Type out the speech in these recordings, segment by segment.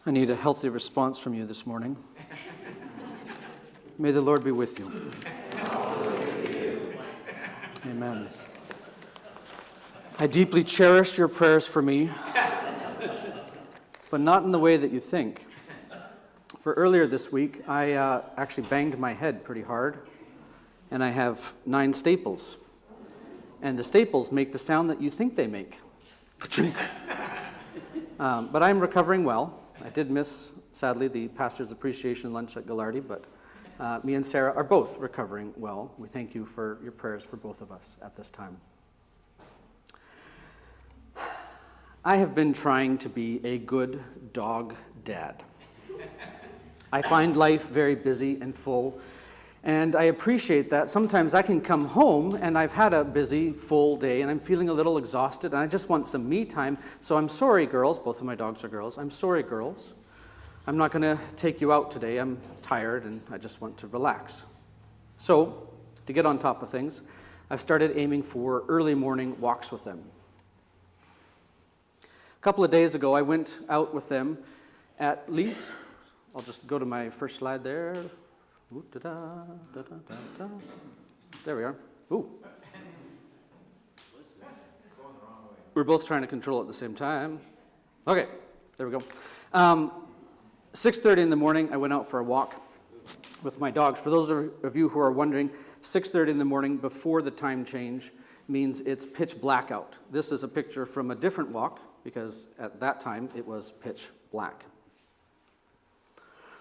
I need a healthy response from you this morning. May the Lord be with you. Amen. I deeply cherish your prayers for me, but not in the way that you think. For earlier this week, I actually banged my head pretty hard, and I have 9 staples. And the staples make the sound that you think they make. But I'm recovering well. I did miss, sadly, the pastor's appreciation lunch at Gallardi, but me and Sarah are both recovering well. We thank you for your prayers for both of us at this time. I have been trying to be a good dog dad. I find life very busy and full, and I appreciate that. Sometimes I can come home and I've had a busy, full day and I'm feeling a little exhausted and I just want some me time. So I'm sorry, girls. Both of my dogs are girls. I'm sorry, girls. I'm not going to take you out today. I'm tired and I just want to relax. So, to get on top of things, I've started aiming for early morning walks with them. A couple of days ago, I went out with them at least, I'll just go to my first slide there. Ooh, da-da, da-da-da-da. There we are. Ooh. We're both trying to control it at the same time. Okay, there we go. 6:30 in the morning, I went out for a walk with my dogs. For those of you who are wondering, 6:30 in the morning before the time change means it's pitch black out. This is a picture from a different walk because at that time it was pitch black.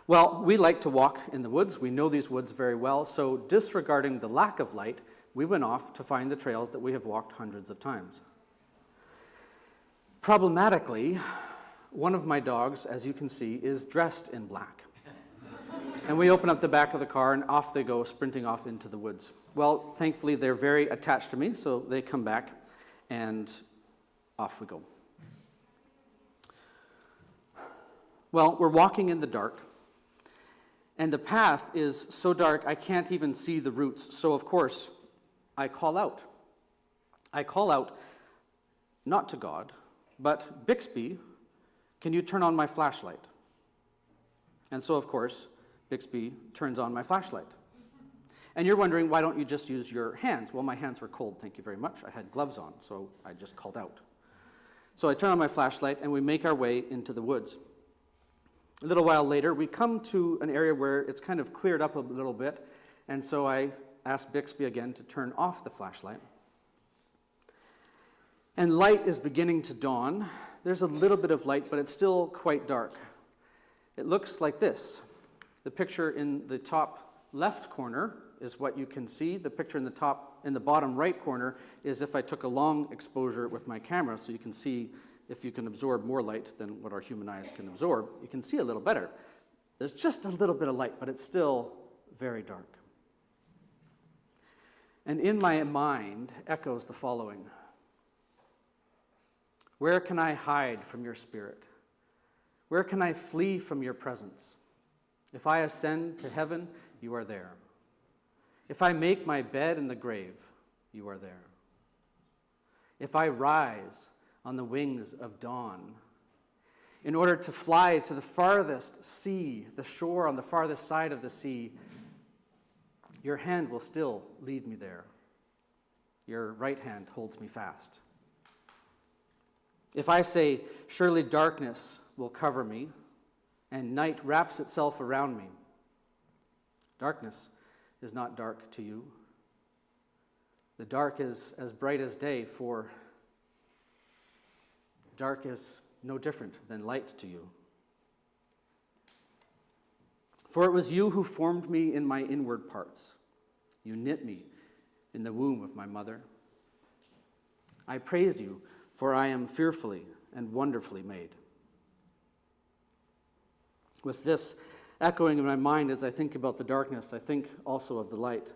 Well, we like to walk in the woods. We know these woods very well. So disregarding the lack of light, we went off to find the trails that we have walked hundreds of times. Problematically, one of my dogs, as you can see, is dressed in black. And we open up the back of the car and off they go, sprinting off into the woods. Well, thankfully, they're very attached to me, so they come back and off we go. Well, we're walking in the dark. And the path is so dark, I can't even see the roots. So, of course, I call out. I call out, not to God, but Bixby, can you turn on my flashlight? And so, of course, Bixby turns on my flashlight. And you're wondering, why don't you just use your hands? Well, my hands were cold, thank you very much. I had gloves on, so I just called out. So I turn on my flashlight, and we make our way into the woods. A little while later, we come to an area where it's kind of cleared up a little bit, and so I asked Bixby again to turn off the flashlight. And light is beginning to dawn. There's a little bit of light, but it's still quite dark. It looks like this. The picture in the top left corner is what you can see. The picture in the bottom right corner is if I took a long exposure with my camera, so you can see if you can absorb more light than what our human eyes can absorb, you can see a little better. There's just a little bit of light, but it's still very dark. And in my mind echoes the following: where can I hide from your spirit? Where can I flee from your presence? If I ascend to heaven, you are there. If I make my bed in the grave, you are there. If I rise on the wings of dawn, in order to fly to the farthest sea, the shore on the farthest side of the sea, your hand will still lead me there. Your right hand holds me fast. If I say, surely darkness will cover me, and night wraps itself around me, darkness is not dark to you. The dark is as bright as day, for dark is no different than light to you. For it was you who formed me in my inward parts. You knit me in the womb of my mother. I praise you, for I am fearfully and wonderfully made. With this echoing in my mind as I think about the darkness, I think also of the light.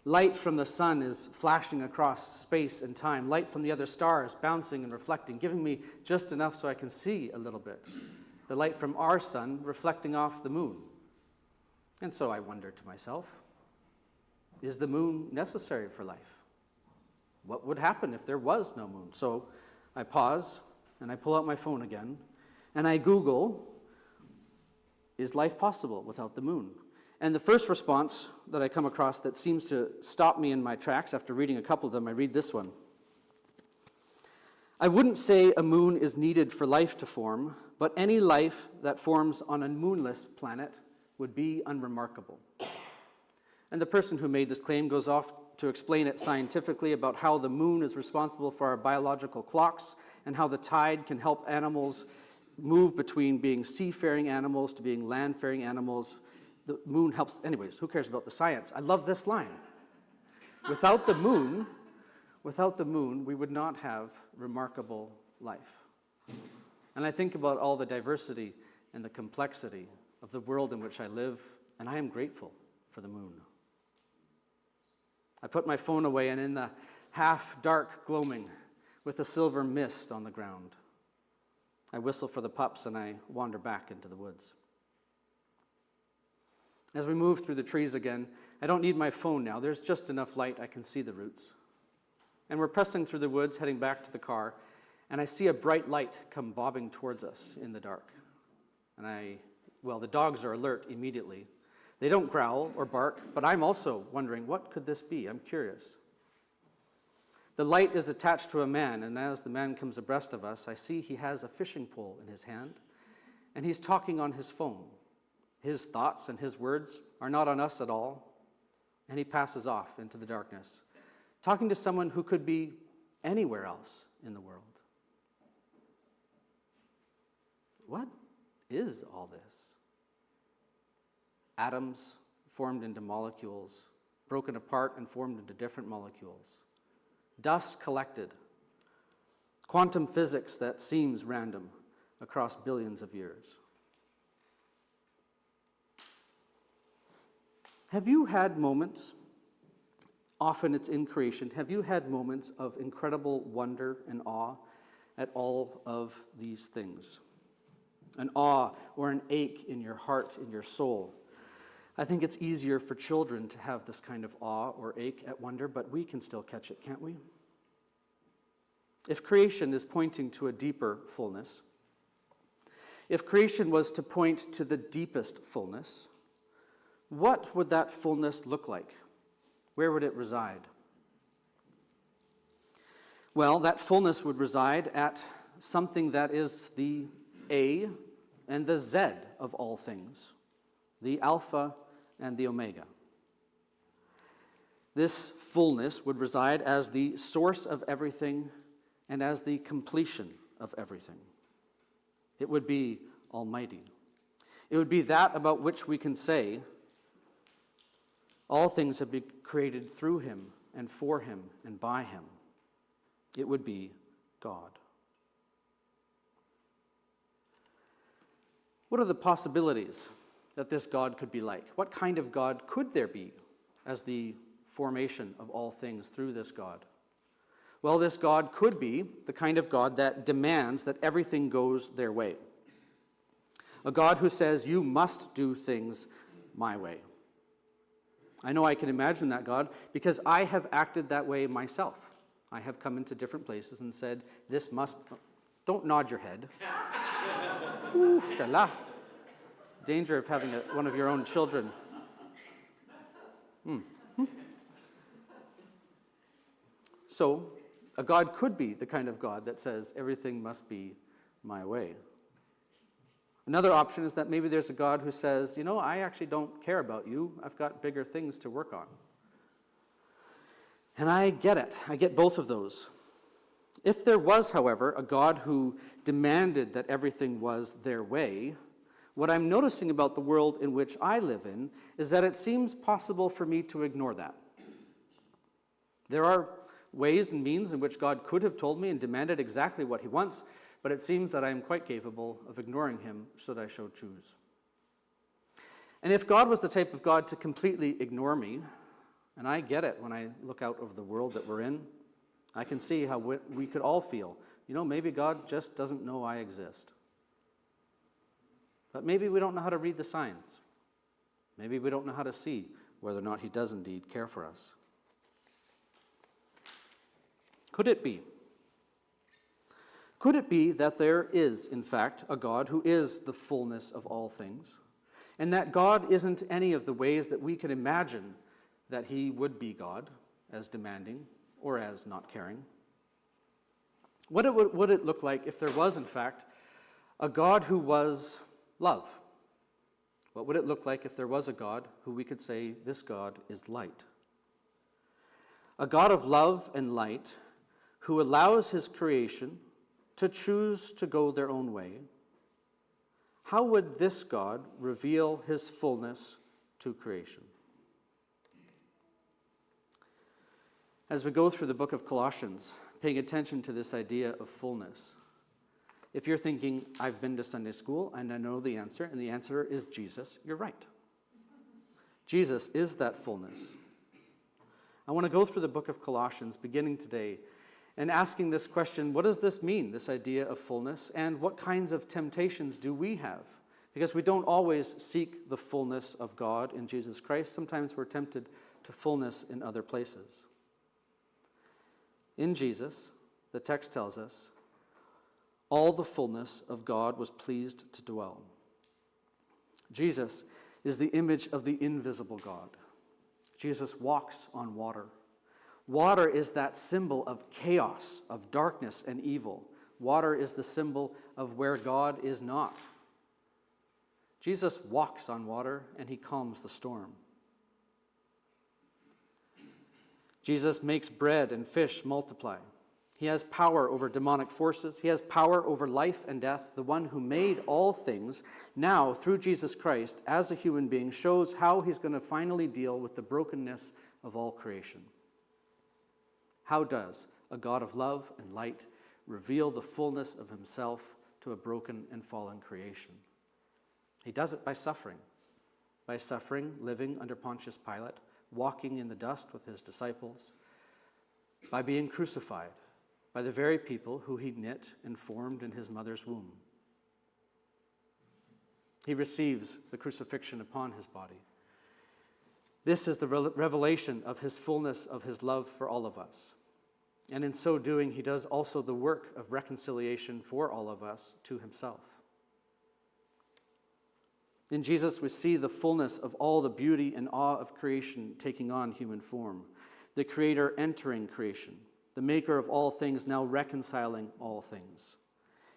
Light from the sun is flashing across space and time. Light from the other stars bouncing and reflecting, giving me just enough so I can see a little bit. The light from our sun reflecting off the moon. And so I wonder to myself, is the moon necessary for life? What would happen if there was no moon? So I pause and I pull out my phone again and I Google Is life possible without the moon? And the first response that I come across that seems to stop me in my tracks after reading a couple of them, I read this one. I wouldn't say a moon is needed for life to form, but any life that forms on a moonless planet would be unremarkable. And the person who made this claim goes off to explain it scientifically about how the moon is responsible for our biological clocks and how the tide can help animals move between being seafaring animals to being landfaring animals. The moon helps. Anyways, who cares about the science? I love this line. Without the moon, we would not have remarkable life. And I think about all the diversity and the complexity of the world in which I live, and I am grateful for the moon. I put my phone away, and in the half-dark gloaming, with a silver mist on the ground, I whistle for the pups, and I wander back into the woods. As we move through the trees again, I don't need my phone now. There's just enough light I can see the roots. And we're pressing through the woods, heading back to the car, and I see a bright light come bobbing towards us in the dark. And the dogs are alert immediately. They don't growl or bark, but I'm also wondering, what could this be? I'm curious. The light is attached to a man, and as the man comes abreast of us, I see he has a fishing pole in his hand, and he's talking on his phone. His thoughts and his words are not on us at all, and he passes off into the darkness, talking to someone who could be anywhere else in the world. What is all this? Atoms formed into molecules, broken apart and formed into different molecules. Dust collected. Quantum physics that seems random across billions of years. Have you had moments, often it's in creation, have you had moments of incredible wonder and awe at all of these things? An awe or an ache in your heart, in your soul. I think it's easier for children to have this kind of awe or ache at wonder, but we can still catch it, can't we? If creation is pointing to a deeper fullness, if creation was to point to the deepest fullness, what would that fullness look like? Where would it reside? Well, that fullness would reside at something that is the A and the Z of all things, the Alpha and the Omega. This fullness would reside as the source of everything and as the completion of everything. It would be almighty. It would be that about which we can say, all things have been created through him and for him and by him. It would be God. What are the possibilities that this God could be like? What kind of God could there be as the formation of all things through this God? Well, this God could be the kind of God that demands that everything goes their way. A God who says, you must do things my way. I know I can imagine that God because I have acted that way myself. I have come into different places and said, this must... Don't nod your head. Oof, da la. Danger of having one of your own children. So, a God could be the kind of God that says, everything must be my way. Another option is that maybe there's a God who says, I actually don't care about you. I've got bigger things to work on. And I get it. I get both of those. If there was, however, a God who demanded that everything was their way, what I'm noticing about the world in which I live in is that it seems possible for me to ignore that. There are ways and means in which God could have told me and demanded exactly what he wants, but it seems that I am quite capable of ignoring him should I so choose. And if God was the type of God to completely ignore me, and I get it when I look out over the world that we're in, I can see how we could all feel, maybe God just doesn't know I exist. But maybe we don't know how to read the signs. Maybe we don't know how to see whether or not he does indeed care for us. Could it be? Could it be that there is, in fact, a God who is the fullness of all things, and that God isn't any of the ways that we can imagine that he would be God, as demanding or as not caring. What would it look like if there was, in fact, a God who was love? What would it look like if there was a God who we could say, this God is light? A God of love and light who allows his creation to choose to go their own way. How would this God reveal his fullness to creation? As we go through the book of Colossians, paying attention to this idea of fullness, if you're thinking, I've been to Sunday school and I know the answer, and the answer is Jesus, you're right. Jesus is that fullness. I want to go through the book of Colossians, beginning today, and asking this question, what does this mean, this idea of fullness, and what kinds of temptations do we have? Because we don't always seek the fullness of God in Jesus Christ. Sometimes we're tempted to fullness in other places. In Jesus, the text tells us, all the fullness of God was pleased to dwell. Jesus is the image of the invisible God. Jesus walks on water. Water is that symbol of chaos, of darkness and evil. Water is the symbol of where God is not. Jesus walks on water and he calms the storm. Jesus makes bread and fish multiply. He has power over demonic forces. He has power over life and death. The one who made all things, now through Jesus Christ, as a human being, shows how he's going to finally deal with the brokenness of all creation. How does a God of love and light reveal the fullness of himself to a broken and fallen creation? He does it by suffering, living under Pontius Pilate, walking in the dust with his disciples, by being crucified by the very people who he knit and formed in his mother's womb. He receives the crucifixion upon his body. This is the revelation of his fullness of his love for all of us. And in so doing, he does also the work of reconciliation for all of us to himself. In Jesus, we see the fullness of all the beauty and awe of creation taking on human form. The Creator entering creation, the Maker of all things now reconciling all things.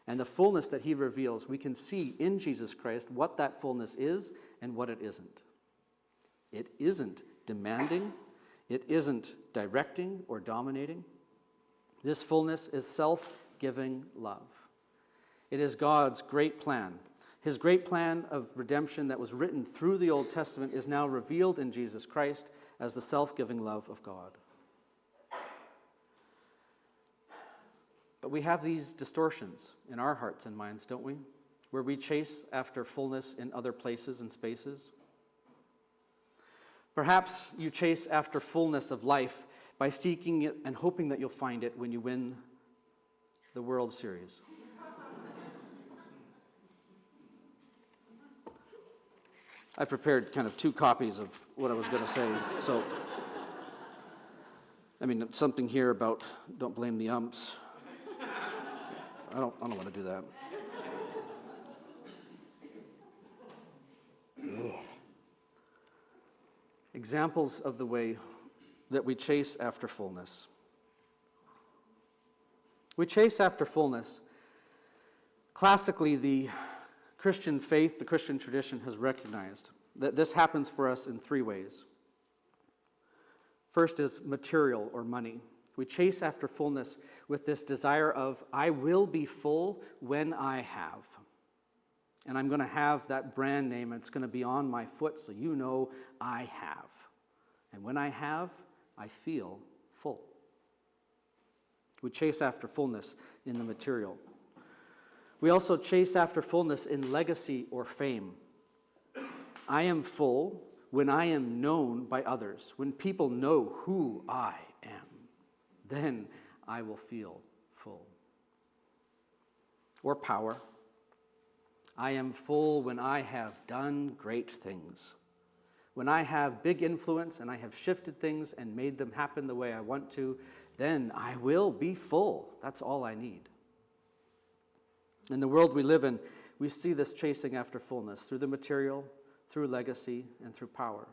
And the fullness that he reveals, we can see in Jesus Christ what that fullness is and what it isn't. It isn't demanding. It isn't directing or dominating. This fullness is self-giving love. It is God's great plan. His great plan of redemption that was written through the Old Testament is now revealed in Jesus Christ as the self-giving love of God. But we have these distortions in our hearts and minds, don't we? Where we chase after fullness in other places and spaces. Perhaps you chase after fullness of life by seeking it and hoping that you'll find it when you win the World Series. I prepared kind of 2 copies of what I was going to say. So, something here about don't blame the umps. I don't want to do that. Examples of the way that we chase after fullness. We chase after fullness. Classically, the Christian faith, the Christian tradition has recognized that this happens for us in 3 ways. First is material or money. We chase after fullness with this desire of, I will be full when I have. And I'm going to have that brand name, and it's going to be on my foot so you know I have. And when I have, I feel full. We chase after fullness in the material. We also chase after fullness in legacy or fame. I am full when I am known by others, when people know who I am. Then I will feel full. Or power. I am full when I have done great things. When I have big influence and I have shifted things and made them happen the way I want to, then I will be full. That's all I need. In the world we live in, we see this chasing after fullness through the material, through legacy, and through power.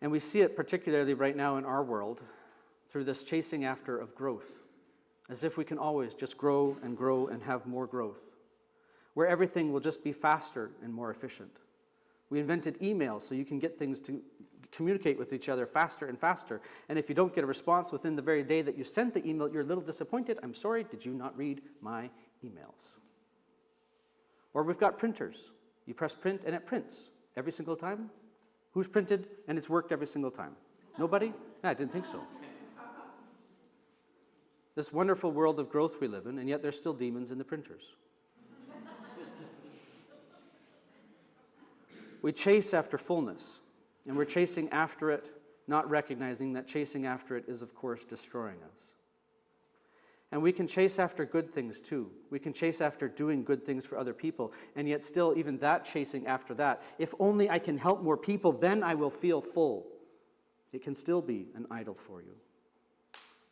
And we see it particularly right now in our world through this chasing after of growth, as if we can always just grow and have more growth, where everything will just be faster and more efficient. We invented email so you can get things to communicate with each other faster and faster. And if you don't get a response within the very day that you sent the email, you're a little disappointed. I'm sorry, did you not read my emails? Or we've got printers. You press print and it prints every single time. Who's printed and it's worked every single time? Nobody? I didn't think so. This wonderful world of growth we live in, and yet there's still demons in the printers. We chase after fullness, and we're chasing after it, not recognizing that chasing after it is, of course, destroying us. And we can chase after good things too. We can chase after doing good things for other people, and yet still, even that chasing after that, if only I can help more people, then I will feel full. It can still be an idol for you.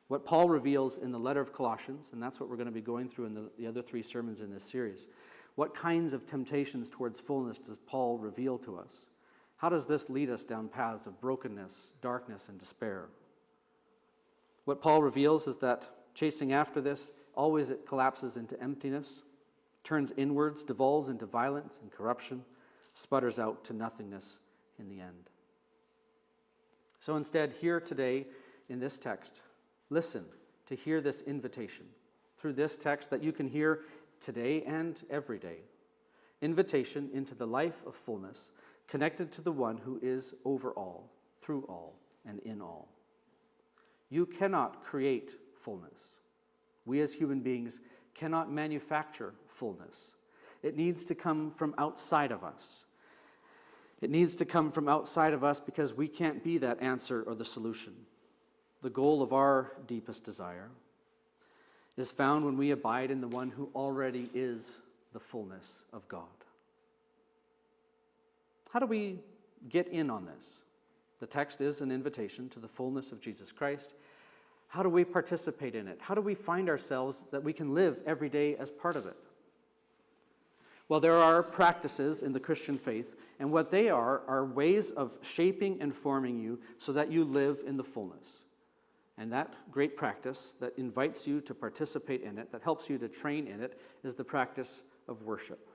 What Paul reveals in the letter of Colossians, and that's what we're going to be going through in the other 3 sermons in this series. What kinds of temptations towards fullness does Paul reveal to us? How does this lead us down paths of brokenness, darkness, and despair? What Paul reveals is that chasing after this, always it collapses into emptiness, turns inwards, devolves into violence and corruption, sputters out to nothingness in the end. So instead, here today in this text, listen to hear this invitation through this text that you can hear today and every day. Invitation into the life of fullness, connected to the one who is over all, through all, and in all. You cannot create fullness. We as human beings cannot manufacture fullness. It needs to come from outside of us. It needs to come from outside of us because we can't be that answer or the solution. The goal of our deepest desire is found when we abide in the one who already is the fullness of God. How do we get in on this? The text is an invitation to the fullness of Jesus Christ. How do we participate in it? How do we find ourselves that we can live every day as part of it? Well, there are practices in the Christian faith, and what they are ways of shaping and forming you so that you live in the fullness. And that great practice that invites you to participate in it, that helps you to train in it, is the practice of worship.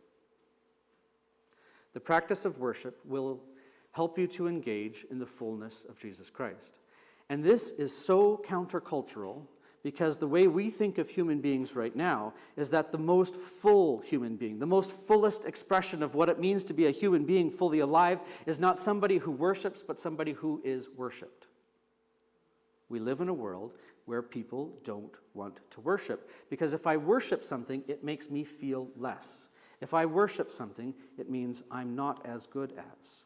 The practice of worship will help you to engage in the fullness of Jesus Christ. And this is so countercultural because the way we think of human beings right now is that the most full human being, the most fullest expression of what it means to be a human being fully alive is not somebody who worships, but somebody who is worshipped. We live in a world where people don't want to worship. Because if I worship something, it makes me feel less. If I worship something, it means I'm not as good as.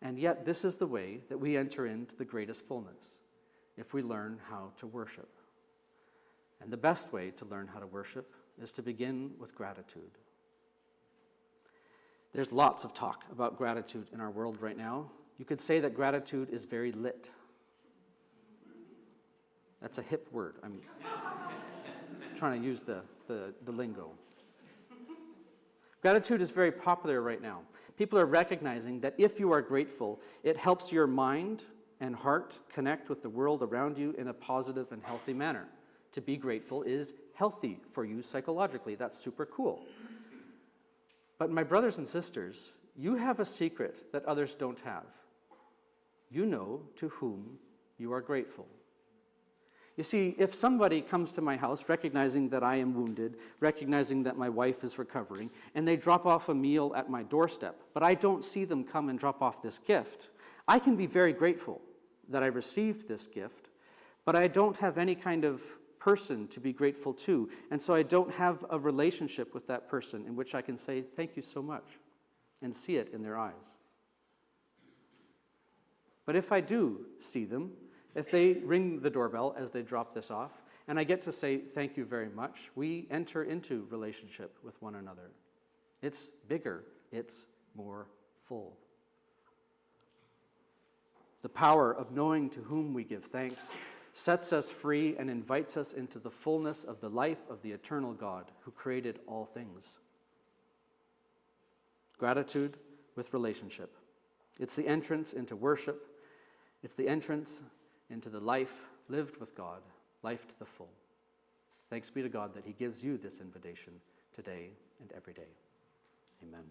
And yet, this is the way that we enter into the greatest fullness, if we learn how to worship. And the best way to learn how to worship is to begin with gratitude. There's lots of talk about gratitude in our world right now. You could say that gratitude is very lit. That's a hip word. I'm trying to use the lingo. Gratitude is very popular right now. People are recognizing that if you are grateful, it helps your mind and heart connect with the world around you in a positive and healthy manner. To be grateful is healthy for you psychologically. That's super cool. But my brothers and sisters, you have a secret that others don't have. You know to whom you are grateful. You see, if somebody comes to my house recognizing that I am wounded, recognizing that my wife is recovering, and they drop off a meal at my doorstep, but I don't see them come and drop off this gift, I can be very grateful that I received this gift, but I don't have any kind of person to be grateful to, and so I don't have a relationship with that person in which I can say, thank you so much, and see it in their eyes. But if I do see them, if they ring the doorbell as they drop this off, and I get to say thank you very much, we enter into relationship with one another. It's bigger, it's more full. The power of knowing to whom we give thanks sets us free and invites us into the fullness of the life of the eternal God who created all things. gratitude with relationship. It's the entrance into worship. It's the entrance into the life lived with God, life to the full. Thanks be to God that he gives you this invitation today and every day. Amen.